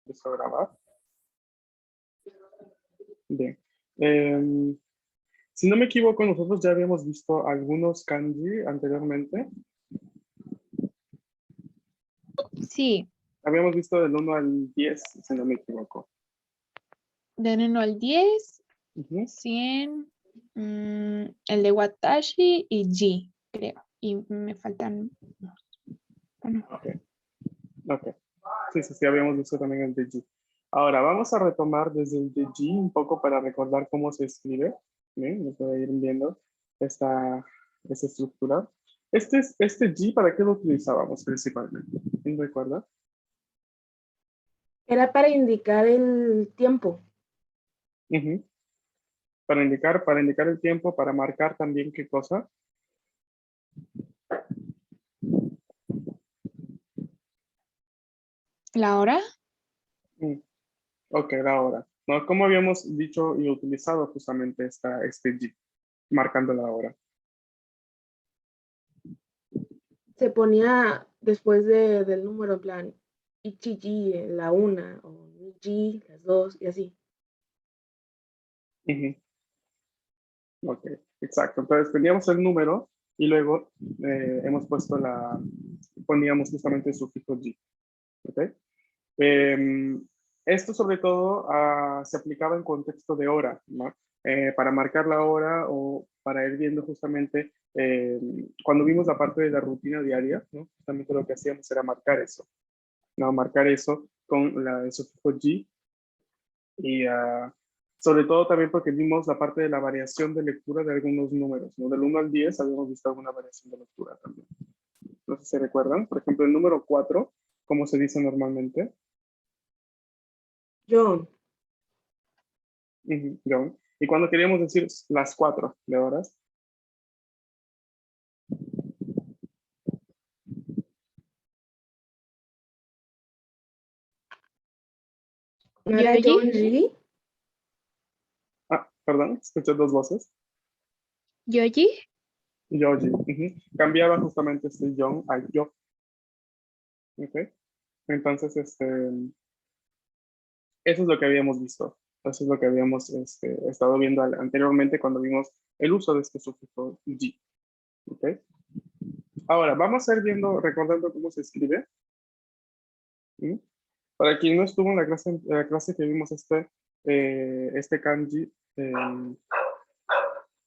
empiezo a grabar. Bien. Si no me equivoco, nosotros ya habíamos visto algunos kanji anteriormente. Sí, Habíamos visto del 1 al 10, si no me equivoco. del 1 al 10, Ujú. 100, el de Watashi y G, creo. Y me faltan unos. Bueno, Ok. Ok. Sí, habíamos visto también el de G. Ahora, vamos a retomar desde el de G un poco para recordar cómo se escribe. Bien, nos voy a ir viendo esta estructura. Este G, ¿para qué lo utilizábamos principalmente? ¿Quién recuerda? Era para indicar el tiempo. Ujú. Para indicar el tiempo, para marcar también qué cosa. ¿la hora? Mm, Ok, la hora. ¿No? ¿Cómo habíamos dicho y utilizado justamente este G, marcando la hora? Se ponía después del número, en plan, Ichi-G, la 1, o Ni-G, las 2, y así. Ujú. Ok, exacto. Entonces teníamos el número y luego hemos puesto poníamos justamente el sufijo G. ¿Ok? Em, Esto sobre todo se aplicaba en contexto de hora, ¿no? Para marcar la hora o para ir viendo justamente cuando vimos la parte de la rutina diaria, ¿no? Justamente lo que hacíamos era marcar eso, ¿no? Marcar eso con el sufijo G y sobre todo también porque vimos la parte de la variación de lectura de algunos números, ¿no? Del 1 al 10 habíamos visto alguna variación de lectura también. No sé si recuerdan. Por ejemplo, el número 4, ¿cómo se dice normalmente? John, John. Y cuando queríamos decir las 4 de horas, ¿no era ¿Yoyi? John G? perdón, escuché dos voces. ¿Yoyi? Yoji. Cambiaba justamente este John a yo. ¿Ok? Entonces, eso es lo que habíamos visto. Eso es lo que habíamos estado viendo anteriormente cuando vimos el uso de este sufijo G. ¿Ok? Ahora, vamos a ir viendo, recordando cómo se escribe. ¿Sí? Para quien no estuvo en la clase que vimos este kanji,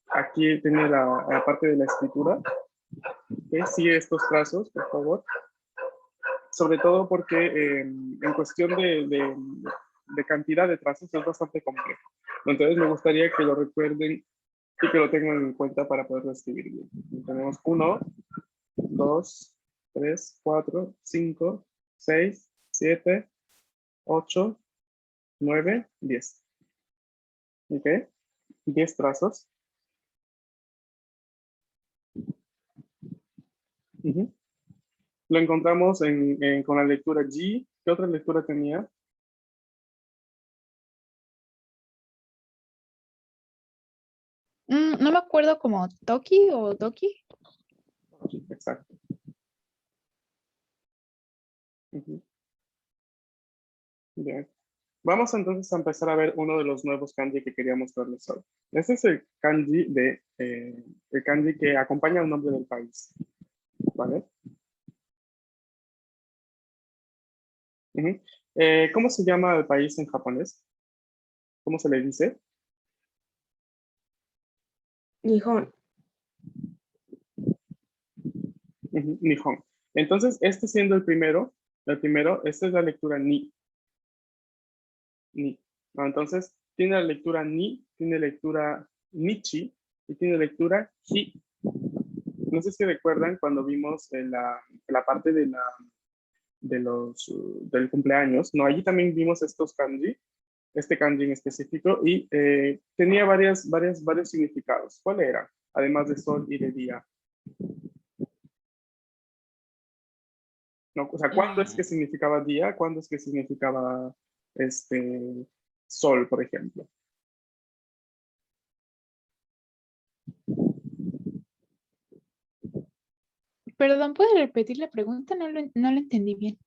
aquí tiene la parte de la escritura. ¿Ok? Sigue estos trazos, por favor. Sobre todo porque en cuestión de cantidad de trazos es bastante complejo. Entonces me gustaría que lo recuerden y que lo tengan en cuenta para poderlo escribir bien. Tenemos 1, 2, 3, 4, 5, 6, 7, 8, 9, 10. ¿Ok? 10 trazos. Ujú. Lo encontramos con la lectura G. ¿Qué otra lectura tenía? No me acuerdo como Toki o Doki. G, exacto. Ujú. Bien. Vamos entonces a empezar a ver uno de los nuevos kanji que quería mostrarles hoy. Este es el kanji que acompaña el nombre del país. ¿Vale? Ujú. ¿Cómo se llama el país en japonés? ¿Cómo se le dice? Nihon. Nihon. Entonces, este siendo esta es la lectura ni. Ni. ¿No? Entonces, tiene la lectura ni, tiene lectura nichi y tiene lectura hi. No sé si recuerdan cuando vimos la parte del cumpleaños, ¿no? Allí también vimos estos kanji, este kanji en específico, y tenía varios significados. ¿Cuál era? Además de sol y de día. ¿No? O sea, ¿cuándo es que significaba día? ¿Cuándo es que significaba sol, por ejemplo? Perdón, ¿puedes repetir la pregunta? No lo entendí bien.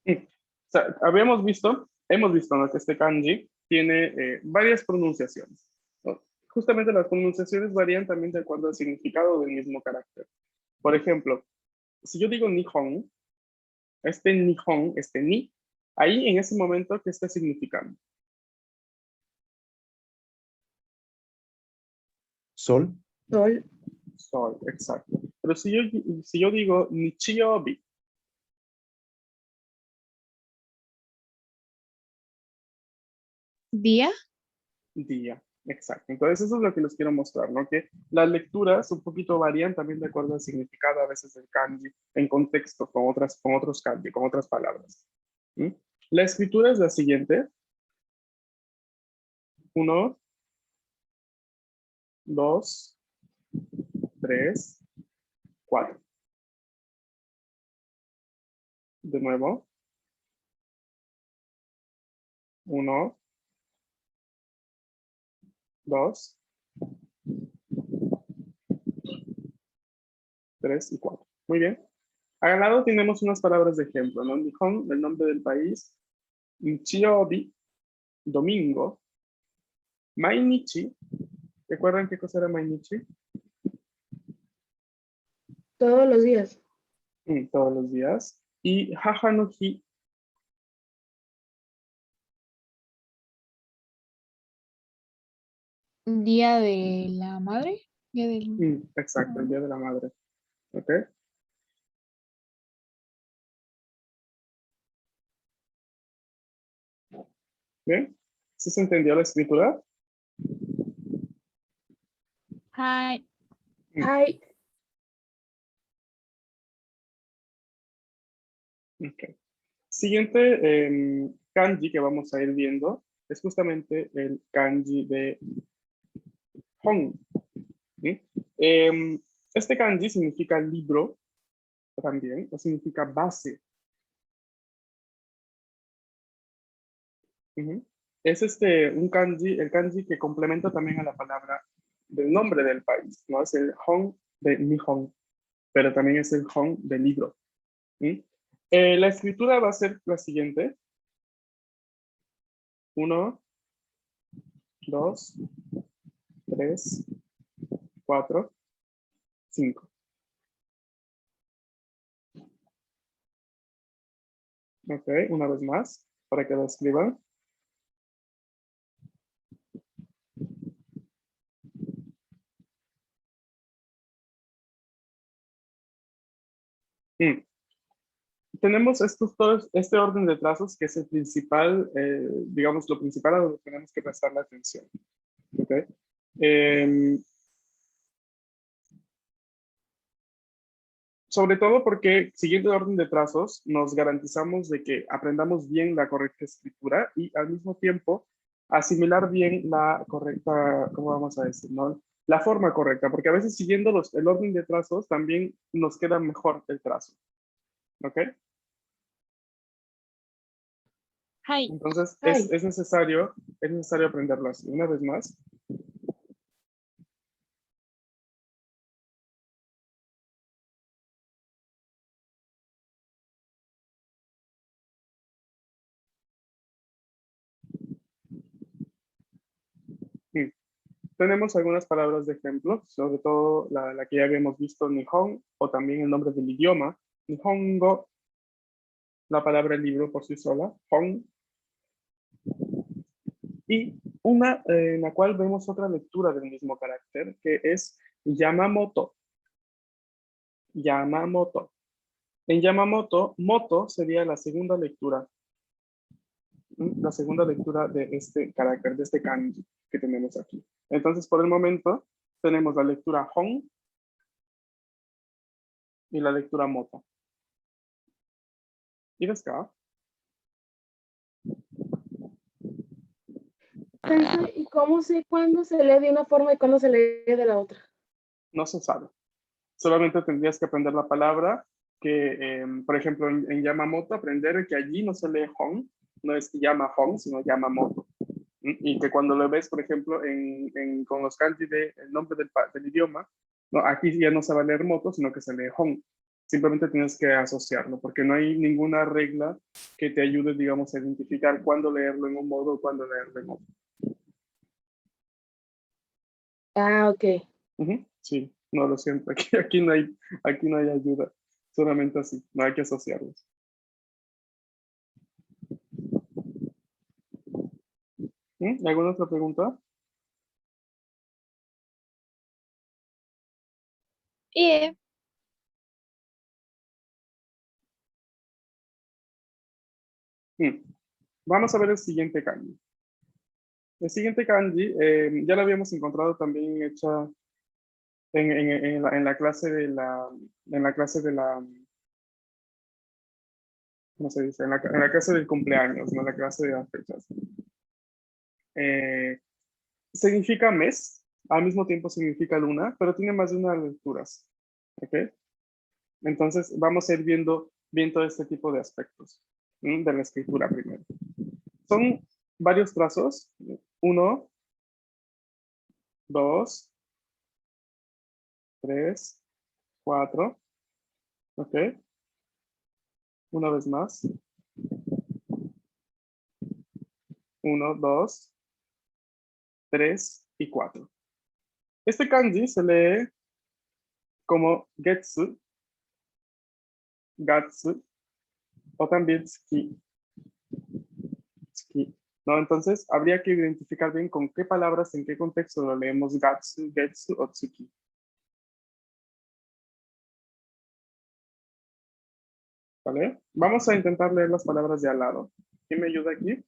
O sea, habíamos visto hemos visto, ¿no?, que este kanji tiene varias pronunciaciones, ¿no? Justamente las pronunciaciones varían también de acuerdo al significado del mismo carácter. Por ejemplo, si yo digo Nihon, este Nihon, este ni, ahí en ese momento, ¿qué está significando? Sol. Sol, Sol, exacto. Pero si yo digo Nichiyobi, Día. día, exacto. Entonces eso es lo que les quiero mostrar, ¿no? Que las lecturas un poquito varían también de acuerdo al significado a veces del kanji, en contexto con otros kanji, con otras palabras. ¿Mm? La escritura es la siguiente. 1, 2, 3, 4. De nuevo. 1, 2, 3 y 4. Muy bien. Al lado tenemos unas palabras de ejemplo, ¿no? Nihon, el nombre del país. Nichiyobi, domingo. Mainichi. ¿Recuerdan qué cosa era Mainichi? todos los días. Todos los días. Y Haha no Hi. Día de la madre. Día del... Exacto, el Día de la Madre. ¿Ok? Bien. ¿Sí se entendió la escritura? Hi. Ay, Ok. Siguiente kanji que vamos a ir viendo es justamente el kanji de Hon. ¿Sí? Este kanji significa libro también, o significa base. Ujú. Es un kanji, el kanji que complementa también a la palabra del nombre del país, ¿no? Es el Hon de Nihon, pero también es el Hon de libro. ¿Sí? La escritura va a ser la siguiente. 1, 2, 3, 4, 5. Ok, una vez más, para que lo escriban. Mm. Tenemos este orden de trazos que es el principal, digamos, lo principal a donde tenemos que prestar la atención. ¿Ok? Sobre todo porque siguiendo el orden de trazos nos garantizamos de que aprendamos bien la correcta escritura y al mismo tiempo asimilar bien la correcta, ¿cómo vamos a decir, no? La forma correcta, porque a veces siguiendo el orden de trazos también nos queda mejor el trazo. ¿Ok? Hi. Entonces ay. es necesario aprenderlo así. Una vez más. Mm. Tenemos algunas palabras de ejemplo, sobre todo la que ya habíamos visto, Nihon, o también el nombre del idioma. Nihongo, la palabra libro por sí sola, Hon. Y una en la cual vemos otra lectura del mismo carácter, que es Yamamoto. Yamamoto. En Yamamoto, moto sería la segunda lectura. La segunda lectura de este carácter, de este kanji que tenemos aquí. Entonces, por el momento, tenemos la lectura Hon y la lectura Moto. ¿Y acá? Sensei, ¿y cómo sé cuándo se lee de una forma y cuándo se lee de la otra? No se sabe. Solamente tendrías que aprender la palabra que, por ejemplo, en Yamamoto, aprender que allí no se lee Hon, no es llama Hon, sino Yamamoto. Y que cuando lo ves, por ejemplo, con los kanji del nombre del idioma, no, aquí ya no se va a leer moto, sino que se lee Hon. Simplemente tienes que asociarlo, porque no hay ninguna regla que te ayude, digamos, a identificar cuándo leerlo en un modo o cuándo leerlo en otro. Ah, ok. Ujú, sí, no lo siento, aquí no hay ayuda, solamente así, no hay que asociarlos. ¿Alguna otra pregunta? Yeah. Mm, Vamos a ver el siguiente kanji. El siguiente kanji ya lo habíamos encontrado también hecha en la clase de la, ¿cómo se dice? En la clase del cumpleaños, no en la clase de las fechas. Eh, Significa mes, al mismo tiempo significa luna, pero tiene más de una lecturas. ¿Ok? Entonces vamos a ir viendo bien todo este tipo de aspectos de la escritura primero. Son varios trazos. 1, 2, 3, 4. ¿Ok? Una vez más. 1, 2, 3 y 4. Este kanji se lee como getsu, gatsu o también tsuki. Tsuki, ¿no? Entonces habría que identificar bien con qué palabras, en qué contexto lo leemos gatsu, getsu o tsuki. ¿Vale? Vamos a intentar leer las palabras de al lado. ¿Quién me ayuda aquí?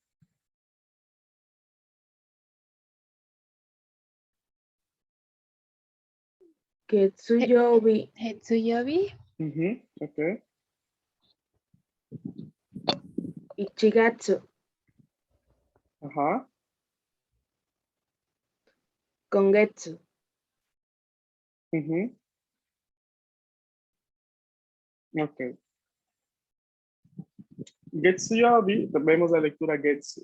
Getsuyobi, Hetsuyobi, Ok. Ichigatsu, Ajá. Kongetsu, ujú, Ok. Getsu yobi, vemos la lectura getsu.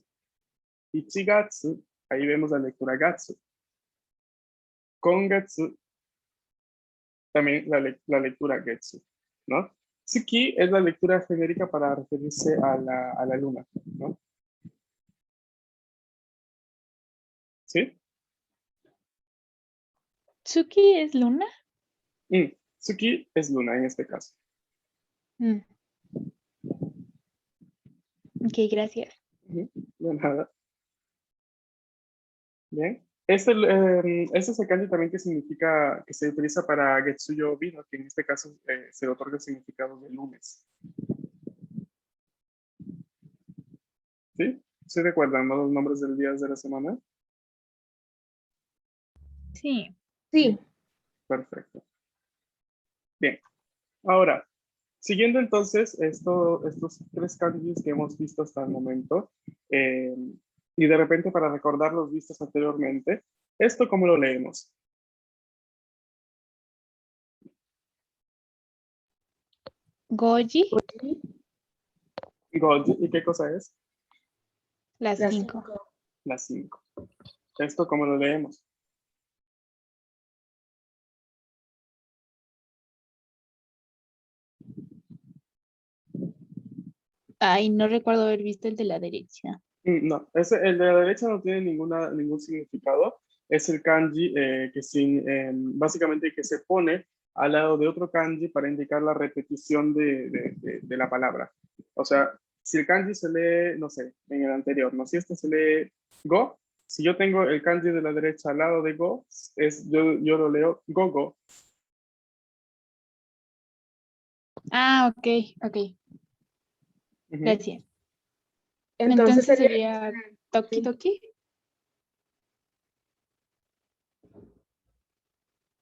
Ichigatsu, ahí vemos la lectura gatsu. Kongetsu, también la lectura getsu, ¿no? Tsuki es la lectura genérica para referirse a la luna, ¿no? ¿Sí? Tsuki es luna. Tsuki es luna en este caso. Mm, ok, gracias. Ujú, de nada. Bien. Este es el kanji también que significa, que se utiliza para Getsuyo Bino, que en este caso se le otorga el significado de lunes. ¿Sí? ¿Sí recuerdan, no, los nombres del días de la semana? Sí. sí, Perfecto. Bien. Ahora, siguiendo entonces estos tres kanjis que hemos visto hasta el momento, y de repente para recordar los vistos anteriormente, ¿esto cómo lo leemos? Goji, Goji, Goji, ¿y qué cosa es? las las 5. 5, Las 5. ¿Esto cómo lo leemos? Ay, no recuerdo haber visto el de la derecha. No, el de la derecha no tiene ningún significado. Es el kanji básicamente que se pone al lado de otro kanji para indicar la repetición de la palabra. O sea, si el kanji se lee, no sé, en el anterior, ¿no? Si este se lee go, si yo tengo el kanji de la derecha al lado de go, yo lo leo go. Ah, ok, ok. Ujú, Gracias. entonces Entonces sería, sería Toki sí, Toki.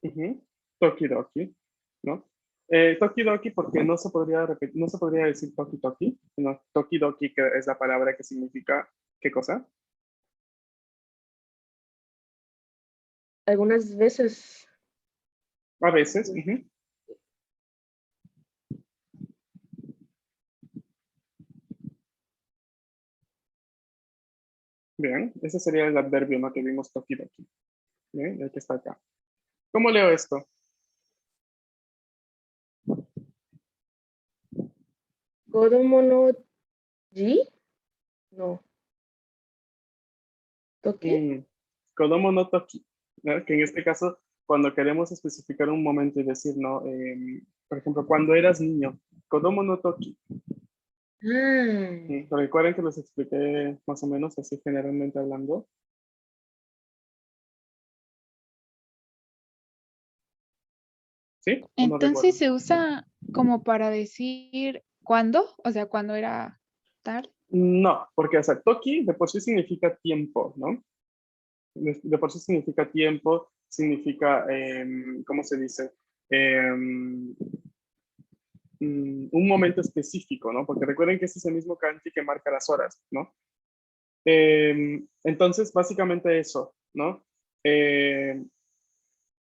ujú. Tokidoki, ¿no? Tokidoki porque no se podría repetir, no se podría decir toki toki, sino tokidoki, que es la palabra que significa ¿qué cosa? algunas veces, A veces. Ujú. Bien, ese sería el adverbio, ¿no? Que vimos tokidoki. Bien, ya que está acá. ¿Cómo leo esto? Kodomo no ji? No. ¿Toki? Kodomo no toki, ¿no? Que en este caso, cuando queremos especificar un momento y decir, ¿no? Por ejemplo, cuando eras niño, Kodomo no toki. Ah, Recuerden que los expliqué más o menos así generalmente hablando. ¿Sí? ¿O no recuerdan? Entonces se usa como para decir cuándo, o sea, cuando era tal. No, porque o sea, toki de por sí significa tiempo, ¿no? De por sí significa tiempo, significa, ¿cómo se dice? Em, un momento específico, ¿no? Porque recuerden que ese es el mismo kanji que marca las horas, ¿no? Entonces, básicamente eso, ¿no?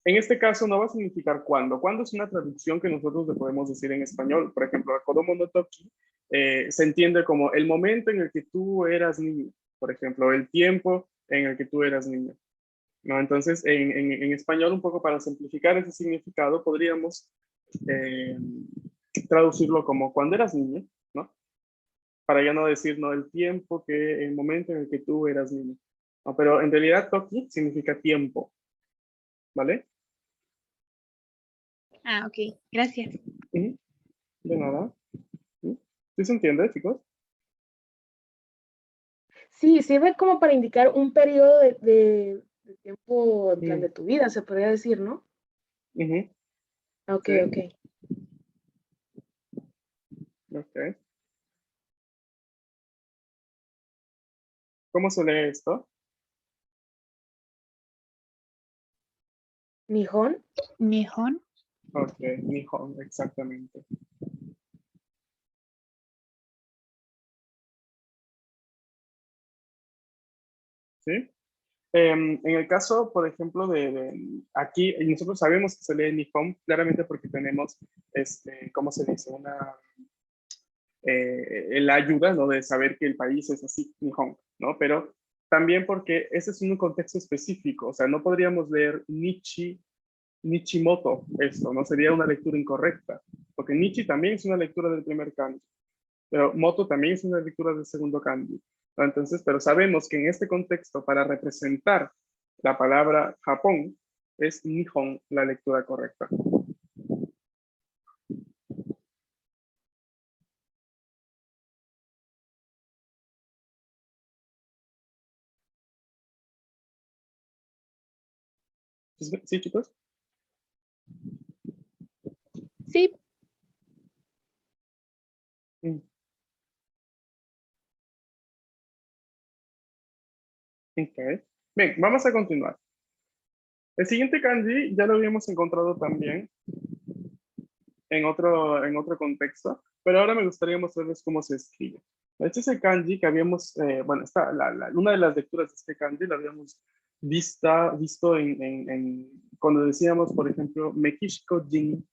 En este caso no va a significar cuándo. Cuándo es una traducción que nosotros le podemos decir en español. Por ejemplo, Kodomo no toki se entiende como el momento en el que tú eras niño. Por ejemplo, el tiempo en el que tú eras niño, ¿no? Entonces, en español, un poco para simplificar ese significado, podríamos eh, traducirlo como cuando eras niño, ¿no? Para ya no decir, no, el tiempo que, el momento en el que tú eras niño. No, pero en realidad, toki significa tiempo, ¿vale? Ah, ok, gracias. Ujú. De nada. ¿Sí? ¿Sí se entiende, chicos? sí, sirve como para indicar un periodo de tiempo en plan Mm, de tu vida, se podría decir, ¿no? ujú. Ok, Sí, ok. ok. ¿Cómo se lee esto? Nihon. Nihon. Ok, Nihon, exactamente. ¿Sí? En el caso, por ejemplo, aquí, y nosotros sabemos que se lee Nihon claramente porque tenemos, ¿cómo se dice? La ayuda, ¿no? De saber que el país es así, Nihon, ¿no? Pero también porque ese es un contexto específico, o sea, no podríamos leer Nichimoto esto, ¿no? Sería una lectura incorrecta, porque Nichi también es una lectura del primer kanji, pero Moto también es una lectura del segundo kanji, ¿no? Entonces, pero sabemos que en este contexto, para representar la palabra Japón, es Nihon la lectura correcta. ¿Sí, chicos? Sí, Mm, ok. Bien, vamos a continuar. El siguiente kanji ya lo habíamos encontrado también en otro contexto, pero ahora me gustaría mostrarles cómo se escribe. Este es el kanji que habíamos, bueno, una de las lecturas de este kanji la habíamos visto cuando decíamos, por ejemplo, Mekishiko Jin,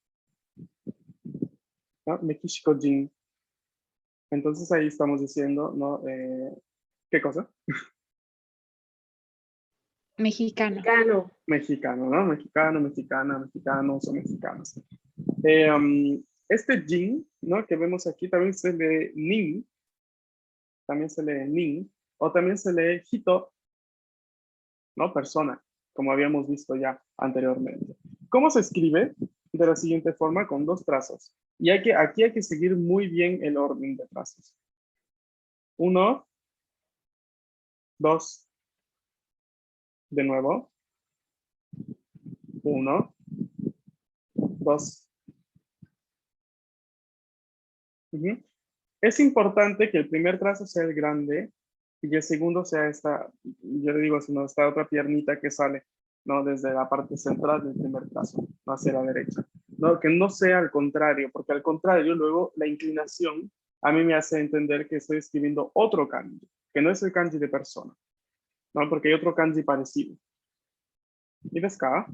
¿no? Mekishiko Jin. Entonces ahí estamos diciendo, ¿no? ¿Qué cosa? mexicano. Mexicano. Mexicano, ¿no? Mexicano, mexicana, mexicanos o mexicanos. Este Jin, ¿no? Que vemos aquí también se lee Nin, también se lee Nin, o también se lee Hito, ¿no? Persona, como habíamos visto ya anteriormente. ¿Cómo se escribe? De la siguiente forma, con dos trazos. Y aquí hay que seguir muy bien el orden de trazos. 1, 2, de nuevo. 1, 2. Es importante que el primer trazo sea el grande y el segundo sea esta, yo le digo, sino esta otra piernita que sale, ¿no? Desde la parte central del primer trazo, ¿no? Hacia la derecha. ¿No? Que no sea al contrario, porque al contrario, luego la inclinación a mí me hace entender que estoy escribiendo otro kanji, que no es el kanji de persona, ¿no? Porque hay otro kanji parecido. ¿Y ves acá?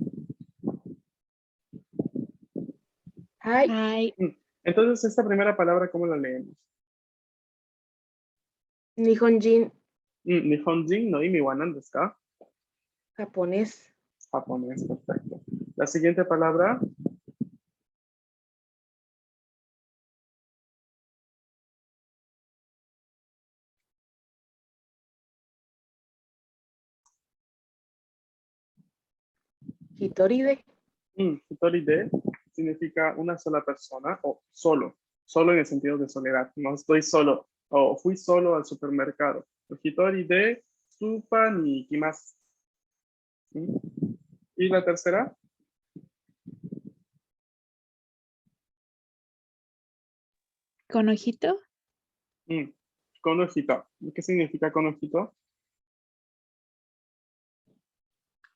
Ay, Ay, Entonces, esta primera palabra, ¿cómo la leemos? Nihonjin, Nihonjin no imi wa nan desu ka? japonés. Japonés, perfecto. La siguiente palabra, Hitori-de. Hitori de significa una sola persona o solo en el sentido de soledad. No estoy solo o fui solo al supermercado. Hitori de supa ni ikimasu. ¿Y la tercera? ¿Con ojito? Con ojito. ¿Qué significa con ojito?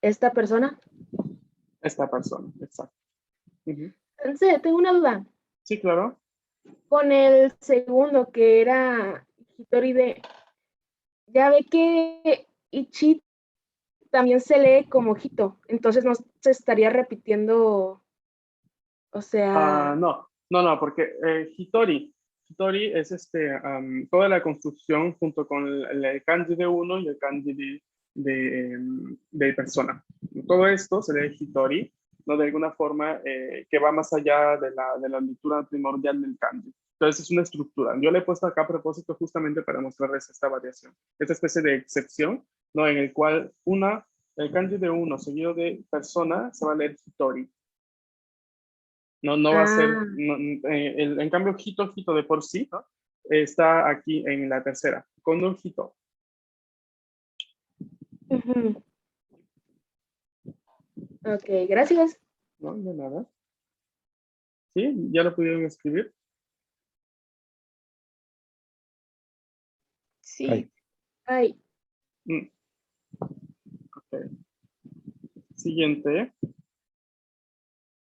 Esta persona. Esta persona, exacto. Sensei, tengo una duda. Sí, claro. Con el segundo, que era Hitori-de, ya ve que Ichi también se lee como Hito, entonces no se estaría repitiendo, o sea, No, porque Hitori es toda la construcción junto con el kanji de uno y el kanji de persona. Todo esto se lee Hitori, ¿no? De alguna forma que va más allá de la lectura primordial del kanji. Entonces es una estructura. Yo le he puesto acá a propósito justamente para mostrarles esta variación, esta especie de excepción, ¿no? En el cual el kanji de uno seguido de persona se va a leer Hitori. No va a ser, en cambio, hito de por sí, ¿no? Está aquí en la tercera, con un hito. Ok, gracias. No, de nada. ¿Sí? ¿Ya lo pudieron escribir? Sí. Ay, Ok. Siguiente.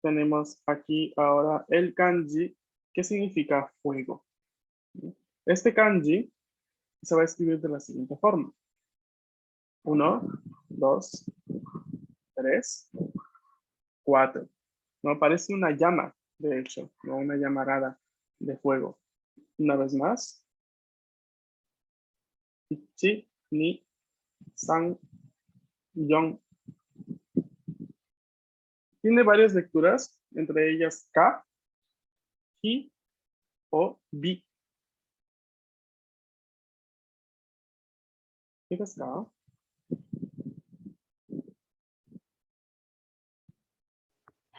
Tenemos aquí ahora el kanji, que significa fuego. Este kanji se va a escribir de la siguiente forma. 1, 2, 3, 4. No parece una llama, de hecho, no una llamarada de fuego. Una vez más. Ichi, ni, san, yon. Tiene varias lecturas, entre ellas ka, hi o bi. ¿Qué es ka?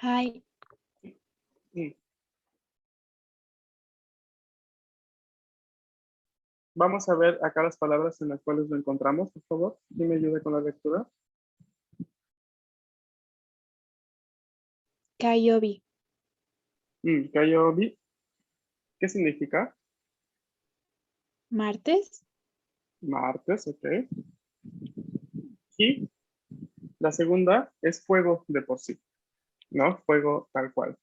Hi. Vamos a ver acá las palabras en las cuales lo encontramos, por favor. ¿Quién me ayuda con la lectura? Kayobi. Kayobi. ¿Qué significa? Martes. Martes, ok. Y la segunda es fuego de por sí, ¿no? Fuego tal cual.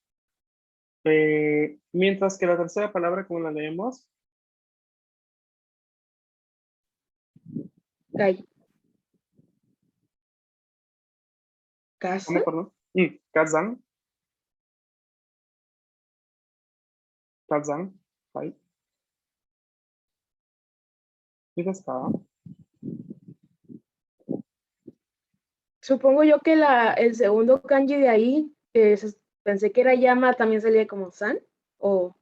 Mientras que la tercera palabra, ¿cómo la leemos? casa. ¿Cómo, perdón? Kazan. Kazan. Ahí. ¿Qué está? Supongo yo que el segundo kanji de ahí, pensé que era llama, también salía como san, o...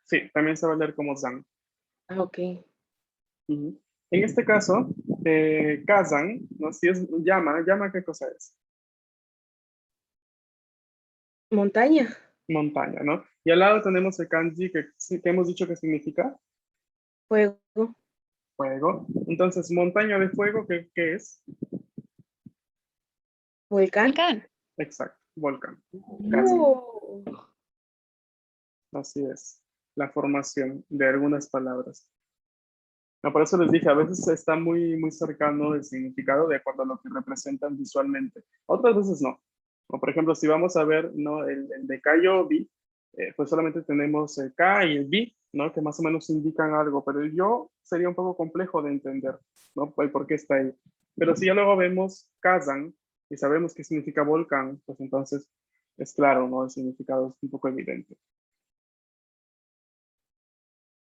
Sí, también se va a leer como zan. ok. En este caso, Kazan, ¿no? Si es llama, ¿qué cosa es? Montaña. Montaña, ¿no? Y al lado tenemos el kanji que hemos dicho que significa Fuego. fuego. Entonces, montaña de fuego, ¿qué es? Volcán. Volcán. Exacto, volcán. Casi. Así es, la formación de algunas palabras. No, por eso les dije, a veces está muy, muy cercano el significado de acuerdo a lo que representan visualmente. Otras veces no. O por ejemplo, si vamos a ver, ¿no? el de Kayobi, pues solamente tenemos el K y el B, ¿no? Que más o menos indican algo, pero el yo sería un poco complejo de entender, ¿no? El por qué está ahí. Pero si ya luego vemos Kazan y sabemos qué significa volcán, pues entonces es claro, ¿no? El significado es un poco evidente.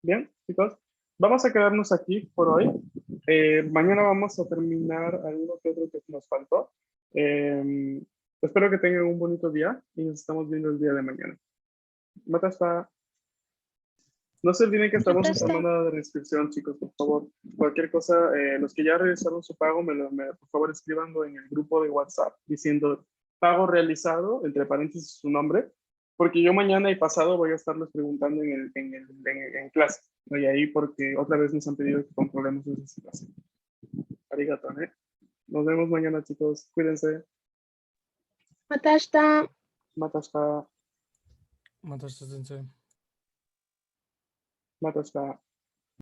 Bien, chicos, vamos a quedarnos aquí por hoy. Mañana vamos a terminar alguno que otro que nos faltó. Espero que tengan un bonito día y nos estamos viendo el día de mañana. Matasta. No se olviden que estamos en Matasta. semana de reinscripción, chicos, por favor. Cualquier cosa, los que ya realizaron su pago, por favor escribanlo en el grupo de WhatsApp diciendo pago realizado, entre paréntesis su nombre, porque yo mañana y pasado voy a estarles preguntando en clase. Y ahí porque otra vez nos han pedido que controlemos esa situación. Arigato, ¿eh? Nos vemos mañana, chicos. Cuídense. Matashita. Matashita. Mataste, sensei. Matashita.